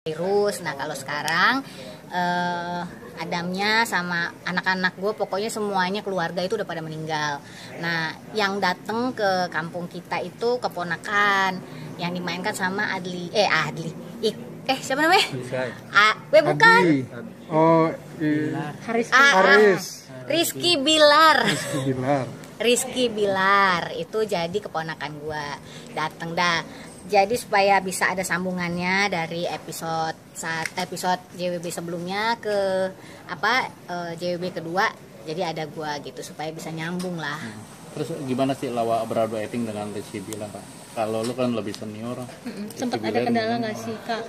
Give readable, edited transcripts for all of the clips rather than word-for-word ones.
virus. Nah kalau sekarang Adamnya sama anak-anak gue, pokoknya semuanya keluarga itu udah pada meninggal. Nah yang datang ke kampung kita itu keponakan yang dimainkan sama siapa namanya? Bukan. Oh, Haris. Rizky Bilar. Rizky Bilar. Rizky Bilar itu jadi keponakan gue. Dateng dah. Jadi supaya bisa ada sambungannya dari episode JWB sebelumnya ke JWB kedua. Jadi ada gua gitu supaya bisa nyambung lah. Terus gimana sih Lawa beradu acting dengan Rizky Bilar, Pak? Kalau lu kan lebih senior. Sempat ada kendala nggak sih Kak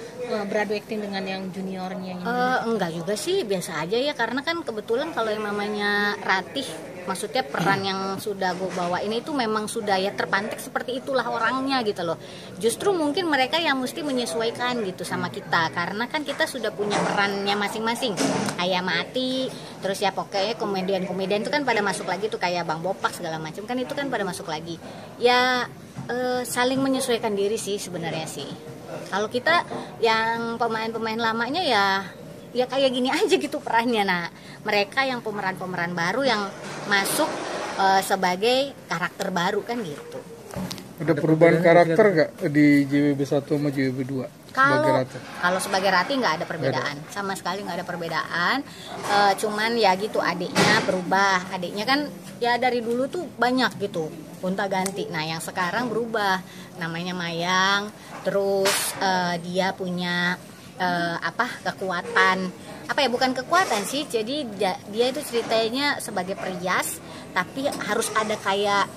beradu acting dengan yang juniornya ini? Enggak juga sih, biasa aja ya, karena kan kebetulan kalau yang namanya Ratih, maksudnya peran yang sudah gue bawa ini itu memang sudah ya terpantek seperti itulah orangnya gitu loh. Justru mungkin mereka yang mesti menyesuaikan gitu sama kita, karena kan kita sudah punya perannya masing-masing. Kayak Mati, terus ya pokoknya komedian-komedian itu kan pada masuk lagi tuh, kayak Bang Bopak segala macam kan itu kan pada masuk lagi. Ya saling menyesuaikan diri sih sebenarnya sih. Kalau kita yang pemain-pemain lamanya ya kayak gini aja gitu perannya. Nah mereka yang pemeran-pemeran baru yang masuk sebagai karakter baru kan gitu. Ada perubahan karakter nggak di JWB 1 sama JWB 2? Kalau sebagai Rati nggak ada perbedaan, sama sekali nggak ada perbedaan. Cuman ya gitu adiknya berubah. Adiknya kan ya dari dulu tuh banyak gitu gonta ganti. Nah yang sekarang berubah, namanya Mayang. Terus dia punya kekuatan bukan kekuatan sih, jadi dia itu ceritanya sebagai perias, tapi harus ada kayak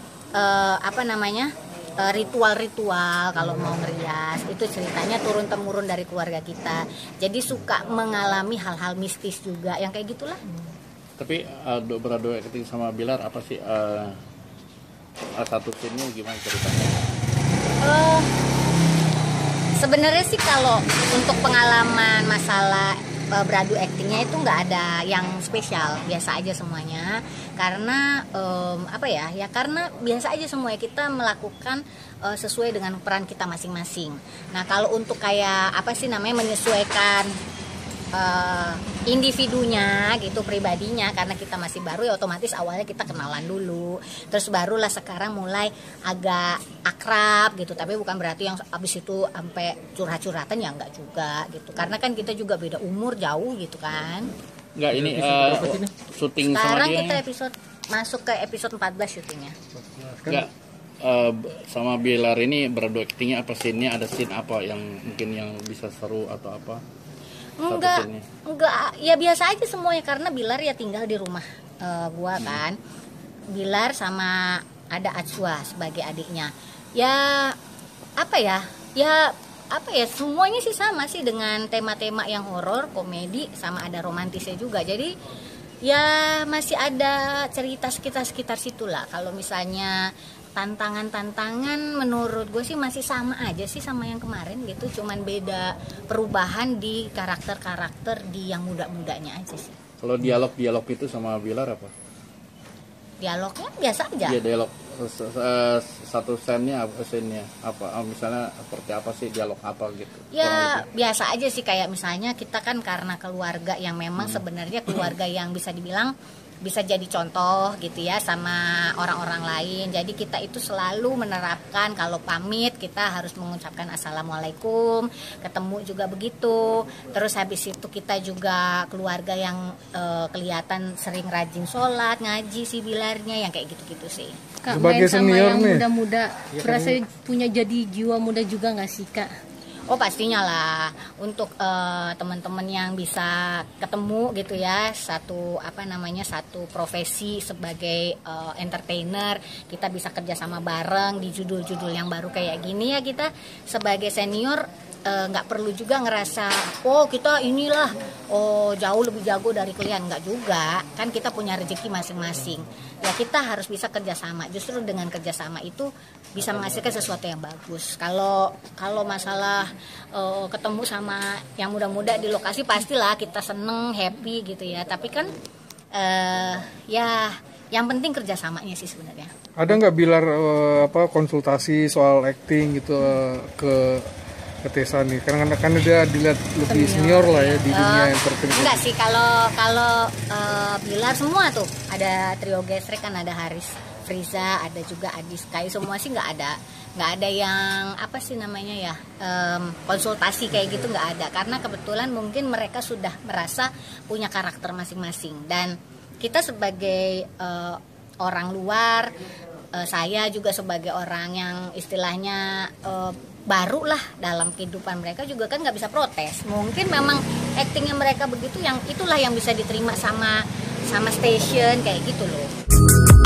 ritual-ritual kalau mau ngerias. Itu ceritanya turun temurun dari keluarga kita, jadi suka mengalami hal-hal mistis juga yang kayak gitulah. Tapi beradu acting sama Bilar apa sih satu scene-nya gimana ceritanya? Sebenarnya sih kalau untuk pengalaman masalah beradu actingnya itu nggak ada yang spesial, biasa aja semuanya. Karena karena biasa aja semuanya, kita melakukan sesuai dengan peran kita masing-masing. Nah kalau untuk kayak menyesuaikan individunya gitu, pribadinya, karena kita masih baru ya otomatis awalnya kita kenalan dulu, terus barulah sekarang mulai agak akrab gitu. Tapi bukan berarti yang abis itu sampai curhat-curhatan, ya enggak juga gitu, karena kan kita juga beda umur jauh gitu kan. Enggak, ini syuting sekarang sama kita masuk ke episode 14 syutingnya. Enggak, sama Bilar ini beradu actingnya apa, scene-nya ada scene apa yang mungkin yang bisa seru atau apa? Enggak, ya biasa aja semuanya, karena Bilar ya tinggal di rumah gua kan. Bilar sama ada Atswa sebagai adiknya. Ya semuanya sih sama sih, dengan tema-tema yang horor, komedi, sama ada romantisnya juga. Jadi ya masih ada cerita sekitar situlah. Kalau misalnya tantangan menurut gue sih masih sama aja sih sama yang kemarin gitu, cuman beda perubahan di karakter di yang muda-mudanya aja sih. Kalau dialog itu sama Bilar apa? Dialognya biasa aja. Iya, dialog satu scene-nya apa, misalnya seperti apa sih, dialog apa gitu? Ya biasa aja sih, kayak misalnya kita kan karena keluarga yang memang sebenarnya keluarga yang bisa dibilang bisa jadi contoh gitu ya sama orang-orang lain. Jadi kita itu selalu menerapkan kalau pamit kita harus mengucapkan assalamualaikum, ketemu juga begitu. Terus habis itu kita juga keluarga yang kelihatan sering rajin sholat, ngaji si Bilarnya, yang kayak gitu-gitu sih. Kak, main sama yang muda-muda, berasa punya jadi jiwa muda juga nggak sih Kak? Oh pastinya lah, untuk teman-teman yang bisa ketemu gitu ya, satu profesi sebagai entertainer, kita bisa kerjasama bareng di judul-judul yang baru kayak gini ya. Kita sebagai senior nggak perlu juga ngerasa kita inilah jauh lebih jago dari kalian, nggak juga kan. Kita punya rezeki masing-masing ya, kita harus bisa kerjasama. Justru dengan kerjasama itu bisa menghasilkan sesuatu yang bagus. Kalau masalah ketemu sama yang muda-muda di lokasi, pastilah kita seneng, happy gitu ya. Tapi kan yang penting kerjasamanya sih sebenarnya. Ada nggak Bilar konsultasi soal acting gitu ke Tessa nih? Karena kan dia dilihat lebih senior lah ya di dunia entertainment. Enggak sih, kalau Bilar semua tuh ada trio gesrek kan, ada Haris Friza, ada juga Adi Sky, semua sih nggak ada yang apa sih namanya ya, konsultasi kayak gitu nggak ada, karena kebetulan mungkin mereka sudah merasa punya karakter masing-masing. Dan kita sebagai orang luar, saya juga sebagai orang yang istilahnya baru lah dalam kehidupan mereka juga kan nggak bisa protes. Mungkin memang actingnya mereka begitu, yang itulah yang bisa diterima sama station kayak gitu loh.